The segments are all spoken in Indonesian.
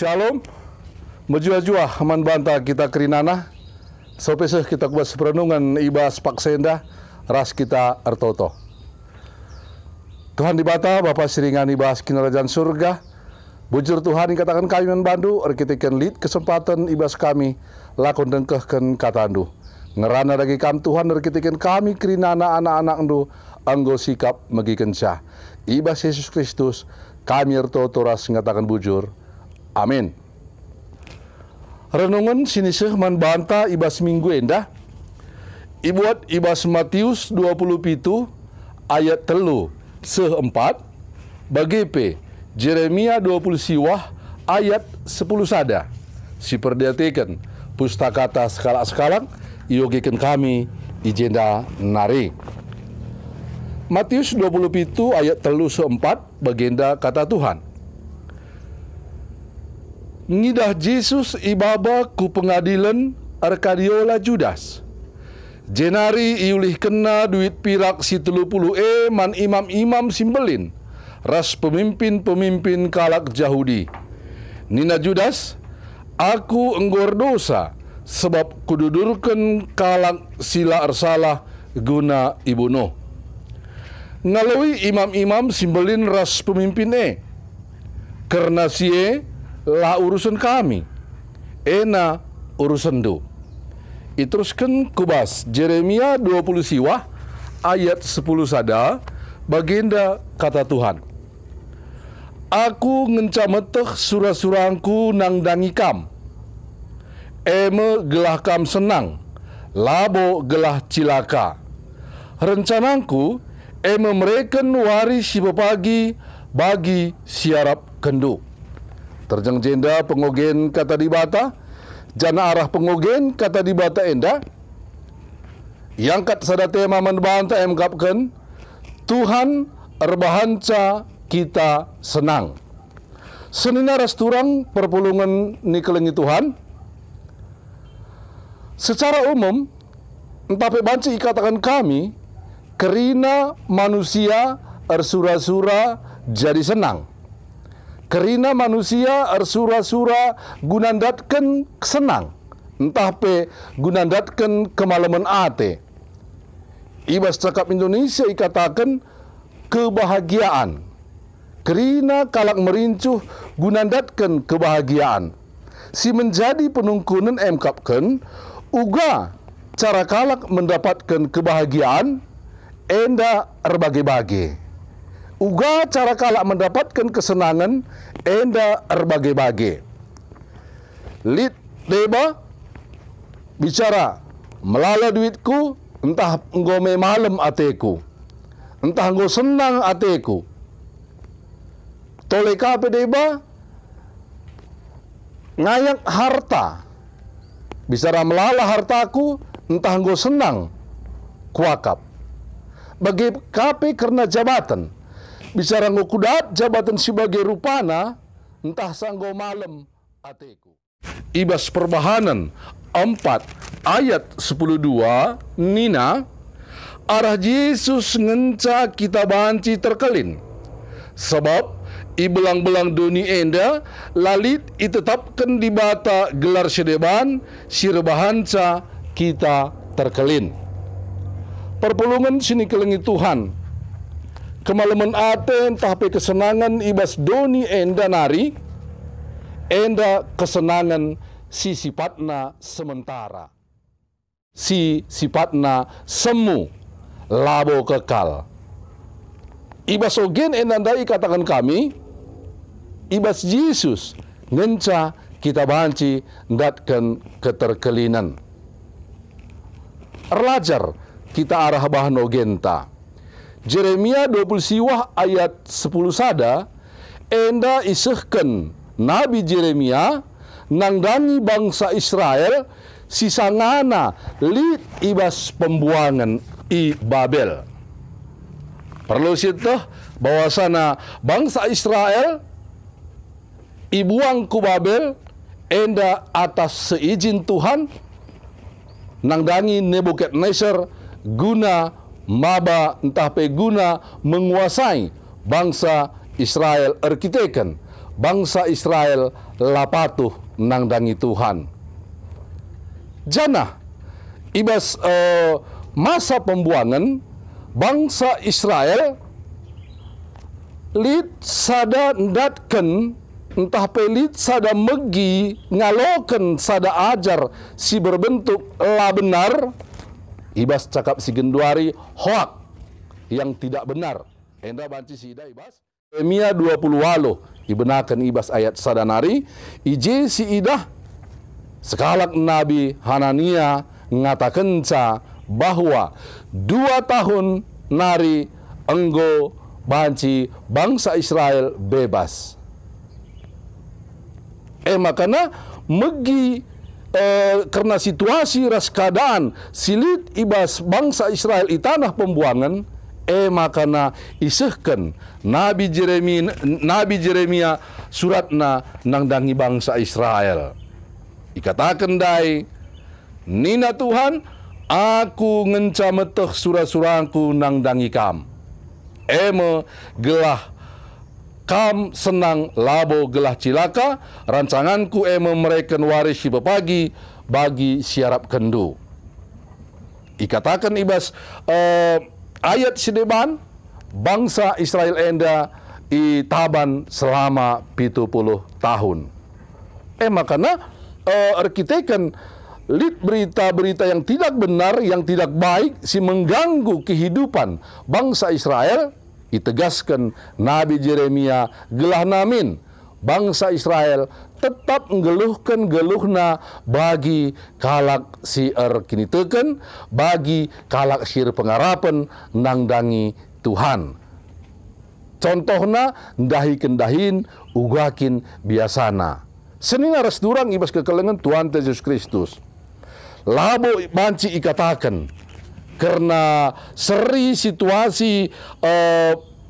Shalom, menjua-jua man banta kita kerinana, sopeseh kita kubas perenungan ibas paksenda, ras kita artoto. Tuhan di bata, Bapak seringan ibas kinarajaan surga, bujur Tuhan yang katakan kami membantu, arkitekan lead kesempatan ibas kami, lakon dengkehkan katandu. Ngerana dagi kam Tuhan, arkitekan kami kerinana anak-anak ndu, anggo sikap megiken syah. Ibas Yesus Kristus, kami artoto ras ngatakan bujur. Amin. Renungan siniseh man banta ibas minggu endah. Ibuat ibas Matius 27 ayat 3 se-4 bagepe Jeremia 20 siwah ayat 10 sada. Si perdiatikan pustakata skala-skalang iyogekan kami ijenda nari. Matius 27 ayat 3 se-4 bagenda kata Tuhan. Ngidah Jesus ibaba ku pengadilan arkadiola Judas. Jenari iulih kena duit pirak si 30 man imam-imam simbelin. Ras pemimpin-pemimpin kalak Yahudi. Nina Judas, aku enggor dosa sebab kududurkan kalak sila arsalah guna ibunuh. Ngalawi imam-imam simbelin ras pemimpin karena sie lah urusan kami, ena urusan do. Iteruskan kubas Jeremia 20 siwah ayat 10 sada bagenda kata Tuhan. Aku ngencameteh surah-surangku nang dangikam, eme gelah kam senang, labo gelah cilaka. Rencanangku eme mereken waris si pagi bagi siarap kendu. Terjang jenda pengogen kata di bata, jana arah pengogen kata di bata enda. Yang kat sada tema manbanta emkapkan, Tuhan erbahanca kita senang. Senina rasturang perpulungan nikelengi Tuhan. Secara umum, entah banci ikatakan kami, kerina manusia ersura-sura jadi senang. Kerina manusia ersura-sura gunandatkan senang. Entah pe gunandatkan kemalaman ate. Ibas cakap Indonesia ikatakan kebahagiaan. Kerina kalak merincuh gunandatkan kebahagiaan. Si menjadi penungkunan emkapkan, uga cara kalak mendapatkan kebahagiaan, enda erbage-bage. Uga cara kalak mendapatkan kesenangan, enda erbage-bage. Lid deba bicara, melala duitku, entah ngome malam ateku, entah nggo senang ateku. Toleka pe deba ngayak harta, bicara melala hartaku, entah nggo senang kuakap. Bagi kape karena jabatan, bicara ngukudat jabatan sebagai rupana, entah sanggo malam ateku. Ibas perbahanan 4 ayat 10:2 nina, arah Yesus ngenca kita banci terkelin. Sebab ibelang-belang doni enda lalit itetapkan di bata gelar sedeban sirbahanca kita terkelin. Perpulungan sini kelengi Tuhan. Kemalaman ate entah pe kesenangan ibas doni enda nari, enda kesenangan si sifatna sementara. Si sifatna semu, labo kekal. Ibas ogen endandai katakan kami, ibas Yesus ngenca kita banci ndatkan keterkelinan. Erlajar kita arah bahan ogenta. Jeremia 20 siwah ayat 10 sada, enda isehken Nabi Jeremia nangdangi bangsa Israel sisangana lid ibas pembuangan i Babel. Perlu sitah bahwasana bangsa Israel ibuang ku Babel enda atas seizin Tuhan nangdangi Nebukadnezar guna maba entah pe guna menguasai bangsa Israel arkiteken bangsa Israel lapatuh nangdangi Tuhan. Jana ibas masa pembuangan bangsa Israel lid sada ndatken entah pelit sada megi ngaloken sada ajar si berbentuk la benar ibas cakap si genduari hoak yang tidak benar. Enda banci si ida ibas Yeremia 20 walo ibenakan ibas ayat sadanari ije si idah sekalak Nabi Hanania ngatakenca bahwa 2 tahun nari enggo banci bangsa Israel bebas. Makana megi karena situasi ras keadaan silit ibas bangsa Israel i tanah pembuangan makana isehken Nabi Jeremia suratna nangdangi bangsa Israel. Ikatakan dai nina Tuhan aku ngenca meteh surah-surahku nangdangi kam. Gelah kam senang labo gelah cilaka rancanganku mereken waris si bepagi bagi siarap kendu. Ikatakan ibas ayat sedeban bangsa Israel enda i taban selama 70 tahun. Makana arkiteken lid berita-berita yang tidak benar, yang tidak baik si mengganggu kehidupan bangsa Israel. Itegaskan Nabi Jeremia gelah namin bangsa Israel tetap ngeluhkan geluhna bagi kalak si kini teken bagi kalak sir pengarapan nangdangi Tuhan. Contohna ndahi kendahin ugakin biasana. Senina res durang ibas kekelengan Tuhan Yesus Kristus. Labo banci ikatakan karena seri situasi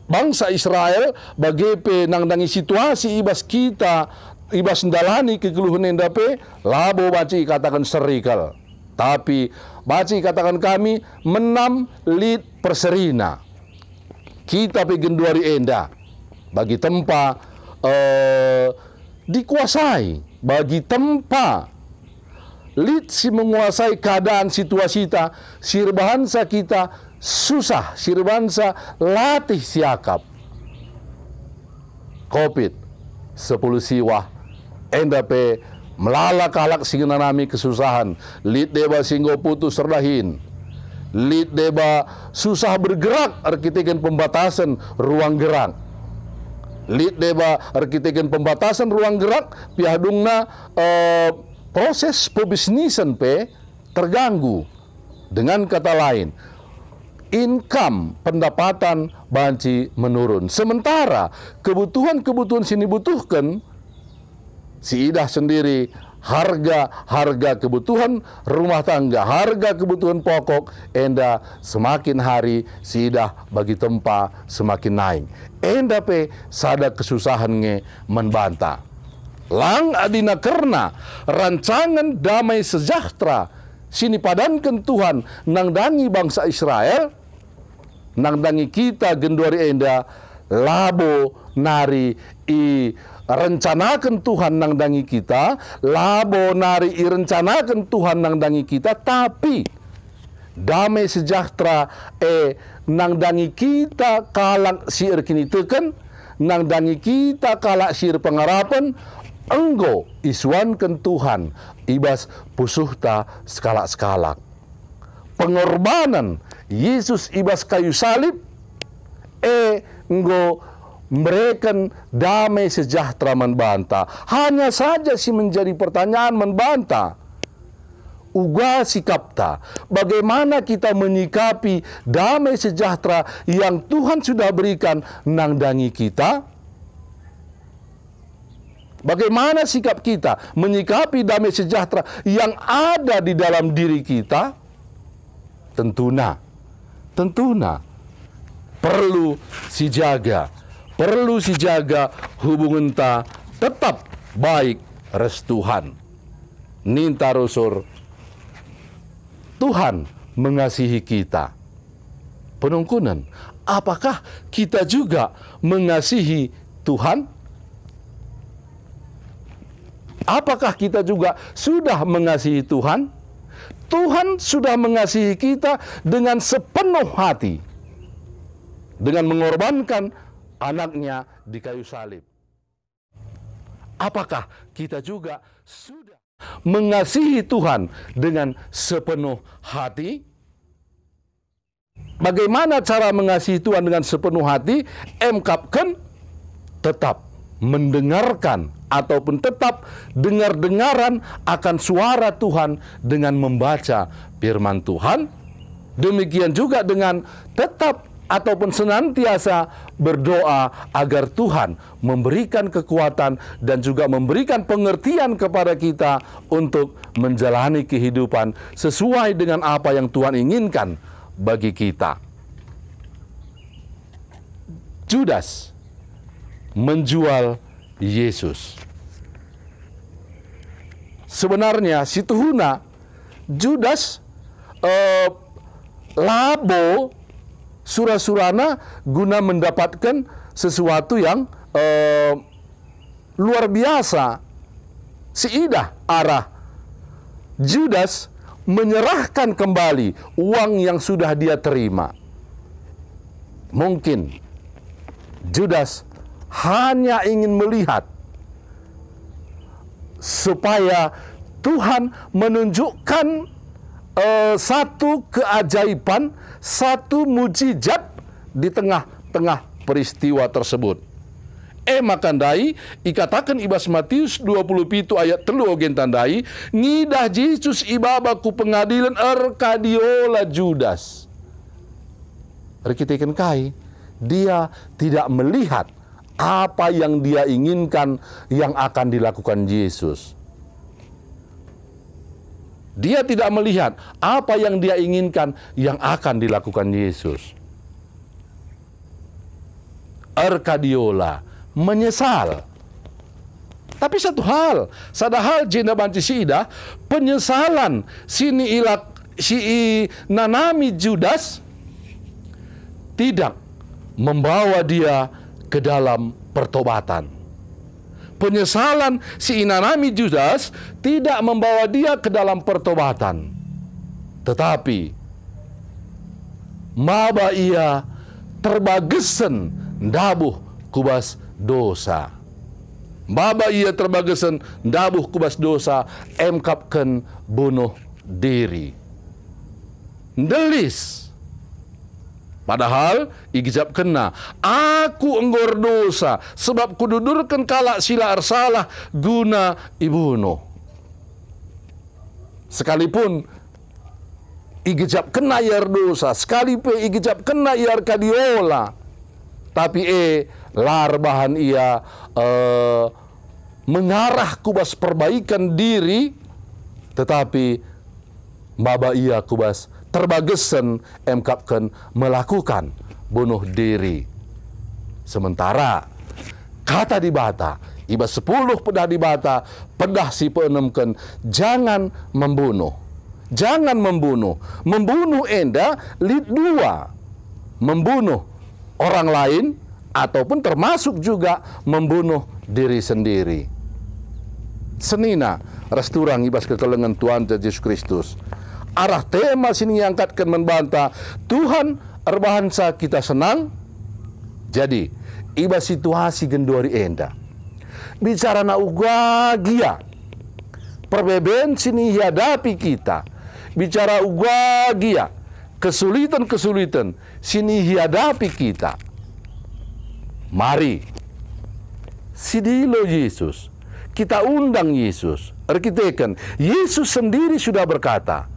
bangsa Israel bagepe nangdangi situasi ibas kita ibas ndalani kegeluhan endape labo baci katakan serikal tapi baci katakan kami menam lid perserina kita pegenduari enda bagi tempa dikuasai bagi tempa lid si menguasai keadaan situasi kita sirbahansa kita susah sirbansa latih siakap COVID 10 siwah endape melala kalak singena nami kesusahan lid deba singgo putus serdahin lid deba susah bergerak arkiteken pembatasan ruang gerak lid deba arkiteken pembatasan ruang gerak piadungna proses pebisnisan terganggu. Dengan kata lain income pendapatan banci menurun. Sementara kebutuhan-kebutuhan sini butuhkan si idah sendiri harga kebutuhan rumah tangga, harga kebutuhan pokok enda semakin hari si idah bagi tempa semakin naik. Enda sada kesusahan membantah. Lang adina karena rancangan damai sejahtera sini padankan Tuhan nangdangi bangsa Israel nangdangi kita genduari enda labo nari i rencanakan Tuhan nangdangi kita labo nari i rencanakan Tuhan nangdangi kita tapi damai sejahtera nangdangi kita kalak siir kini teken nangdangi kita kalak siir pengarapan enggo isuankan Tuhan ibas pusuhta sekalak-sekalak. Pengorbanan Yesus ibas kayu salib enggo mereka damai sejahtera membantah. Hanya saja si menjadi pertanyaan membantah. Uga sikapta, bagaimana kita menyikapi damai sejahtera yang Tuhan sudah berikan nangdangi kita? Bagaimana sikap kita menyikapi damai sejahtera yang ada di dalam diri kita? Tentuna perlu si jaga hubungan ta tetap baik restuhan. Ninta rusur Tuhan mengasihi kita. Penungkunan, apakah kita juga mengasihi Tuhan? Apakah kita juga sudah mengasihi Tuhan? Tuhan sudah mengasihi kita dengan sepenuh hati, dengan mengorbankan anaknya di kayu salib. Apakah kita juga sudah mengasihi Tuhan dengan sepenuh hati? Bagaimana cara mengasihi Tuhan dengan sepenuh hati? Emkapkan tetap mendengarkan ataupun tetap dengar-dengaran akan suara Tuhan dengan membaca firman Tuhan. Demikian juga dengan tetap ataupun senantiasa berdoa agar Tuhan memberikan kekuatan dan juga memberikan pengertian kepada kita untuk menjalani kehidupan sesuai dengan apa yang Tuhan inginkan bagi kita. Judas menjual Yesus. Sebenarnya si Tuhuna Judas labo sura-surana guna mendapatkan sesuatu yang luar biasa. Seidah arah Judas menyerahkan kembali uang yang sudah dia terima. Mungkin Judas hanya ingin melihat supaya Tuhan menunjukkan satu keajaiban, satu mujizat di tengah-tengah peristiwa tersebut. Makandai ikatakan ibas Matius 27 ayat 3 ogen tandai ngidah Yesus ibaba ku pengadilan erkadiola Judas. Rekitekan kai dia tidak melihat apa yang dia inginkan yang akan dilakukan Yesus. Dia tidak melihat apa yang dia inginkan yang akan dilakukan Yesus. Erkadiola menyesal. Tapi satu hal, sadahal jenda banci sida, penyesalan sini ilak si nanami Judas tidak membawa dia ke dalam pertobatan. Penyesalan si inanami Judas tidak membawa dia ke dalam pertobatan. Tetapi maba ia terbagesen dabuh kubas dosa. Maba ia terbagesen dabuh kubas dosa, emkapkan bunuh diri. Ndelis. Padahal igijab kena, aku enggor dosa sebab kududurkan kalak sila arsalah guna ibuno. Sekalipun igijab kena iar dosa, sekalipun igijab kena iar kadiola, tapi lar bahan ia mengarah kubas perbaikan diri, tetapi baba ia kubas terbagesen emkapkan melakukan bunuh diri. Sementara kata di bata iba 10 pedah di bata pedah si peenemken jangan membunuh. Jangan membunuh. Membunuh enda lid dua. Membunuh orang lain ataupun termasuk juga membunuh diri sendiri. Senina resturang ibas kekelengan Tuhan Yesus Kristus. Arah tema sini angkatkan membantah Tuhan erbahansa kita senang. Jadi iba situasi gendori enda bicara na ugagia perbeben sini hadapi kita, bicara ugagia kesulitan-kesulitan sini hadapi kita. Mari sidilo Yesus, kita undang Yesus. Arkiteken Yesus sendiri sudah berkata,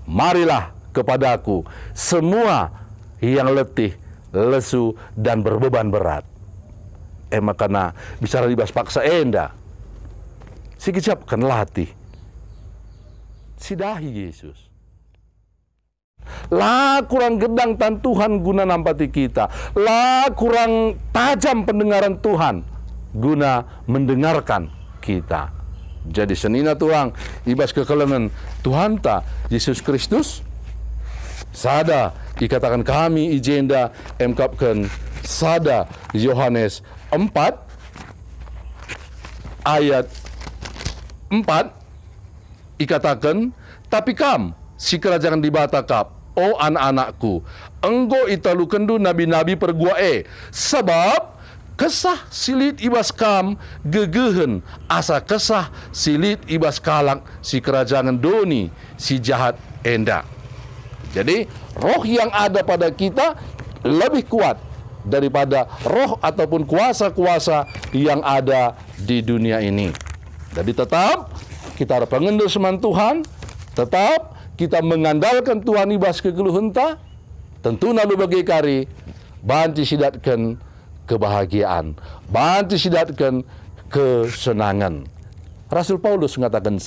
marilah kepadaku semua yang letih, lesu, dan berbeban berat. Makana bicara dibas paksa enda, sikicapkan latih. Sidahi Yesus. Lah kurang gedang tan Tuhan guna nampati kita. Lah kurang tajam pendengaran Tuhan guna mendengarkan kita. Jadi senina tuang ibas kekelengan Tuhan ta Yesus Kristus sada dikatakan kami ijenda emkapkan sada Yohanes 4 ayat ikatakan, tapi kam, si kerajaan di bata kap, o anak-anakku, enggo italu kendu nabi-nabi perguae, sebab kesah silit ibas kam gegehen, asa kesah silit ibas kalak si kerajaan doni, si jahat enda. Jadi, roh yang ada pada kita lebih kuat daripada roh ataupun kuasa-kuasa yang ada di dunia ini. Jadi tetap kita harus pengendus seman Tuhan, tetap kita mengandalkan Tuhan ibas kegeluhenta, tentu nalu bagi kari, banti sidatkan kebahagiaan, banti sidatkan kesenangan. Rasul Paulus mengatakan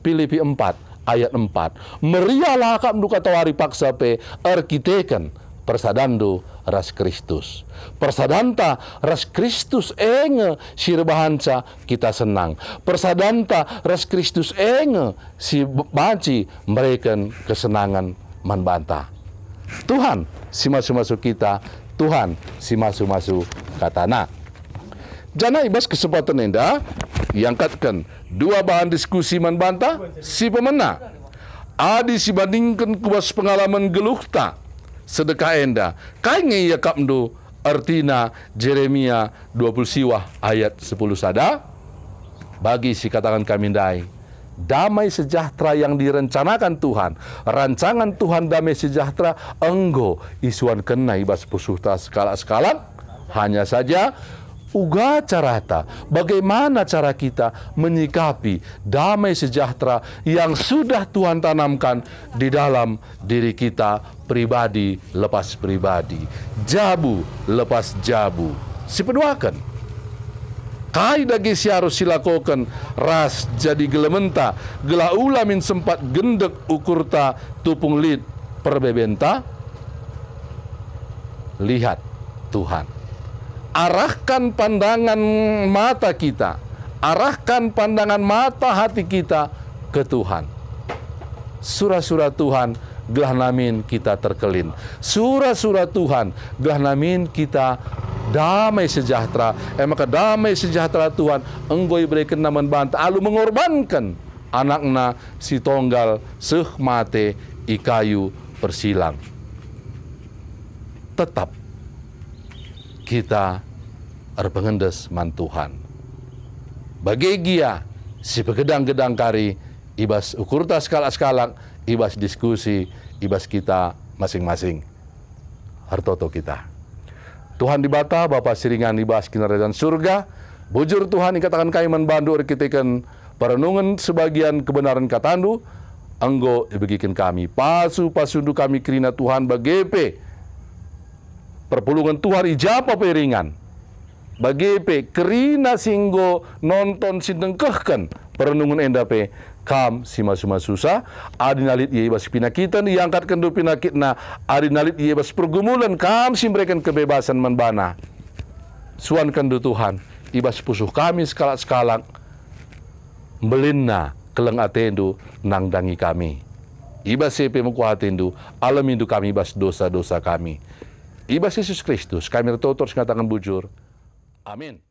Filipi 4 ayat 4, merialah akam duka tawari paksa pe arkiteken persadando ras Kristus. Persadanta ras Kristus enge sirbahanca kita senang. Persadanta ras Kristus enge si banci mereka kesenangan manbanta. Tuhan si masuk-masuk kita, Tuhan si masuk-masuk katana. Jana ibas kesempatan enda yang katkan dua bahan diskusi manbanta si pemena. Adi si bandingkan kubas pengalaman geluhta sedekah enda. Kainge ia kapndo artina Jeremia 20 siwah ayat 10 sada. Bagi si katakan kami dai, damai sejahtera yang direncanakan Tuhan, rancangan Tuhan damai sejahtera enggo isuan kena ibas pusuhta skala-skala. Hanya saja uga carata, bagaimana cara kita menyikapi damai sejahtera yang sudah Tuhan tanamkan di dalam diri kita pribadi lepas pribadi, jabu lepas jabu. Sipeduakan kai dagi si harus silakokan ras jadi gelementa gela ulamin sempat gendek ukurta tupung lid perbebenta. Lihat Tuhan, arahkan pandangan mata kita, arahkan pandangan mata hati kita ke Tuhan. Surah-surah Tuhan gelah namin kita terkelin. Surah-surah Tuhan gelah namin kita damai sejahtera. Maka damai sejahtera Tuhan enggoi berikan naman banta alu mengorbankan anakna si tonggal seh mate ikayu persilang. Tetap kita arpengendes man Tuhan. Bagi gia si pegedang-gedang kari ibas ukurta skala-skala, ibas diskusi, ibas kita masing-masing. Hartoto kita. Tuhan dibata Bapa siringan ibas kinarajaan surga. Bujur Tuhan ikatakan kami manbandu arkitekan perenungan sebagian kebenaran katandu. Anggo ibagikan kami pasu-pasundu kami kerina Tuhan bagepe perpulungan Tuhan ijapa peringan. Bagepe kerina singgo nonton sindengkehkan perenungan endape kam si masuma-susah adinalit ia ibas pinakitan diangkatkan do pinakitna adinalit ia ibas pergumulan kam si memberikan kebebasan manbana. Suankan do Tuhan ibas pusuh kami skala-skala belinna keleng atendu nang dangi kami. Ibas sepe mukuhatendu alamindu kami ibas dosa-dosa kami. Ibas Yesus Kristus, kami tertutur mengatakan bujur. Amin.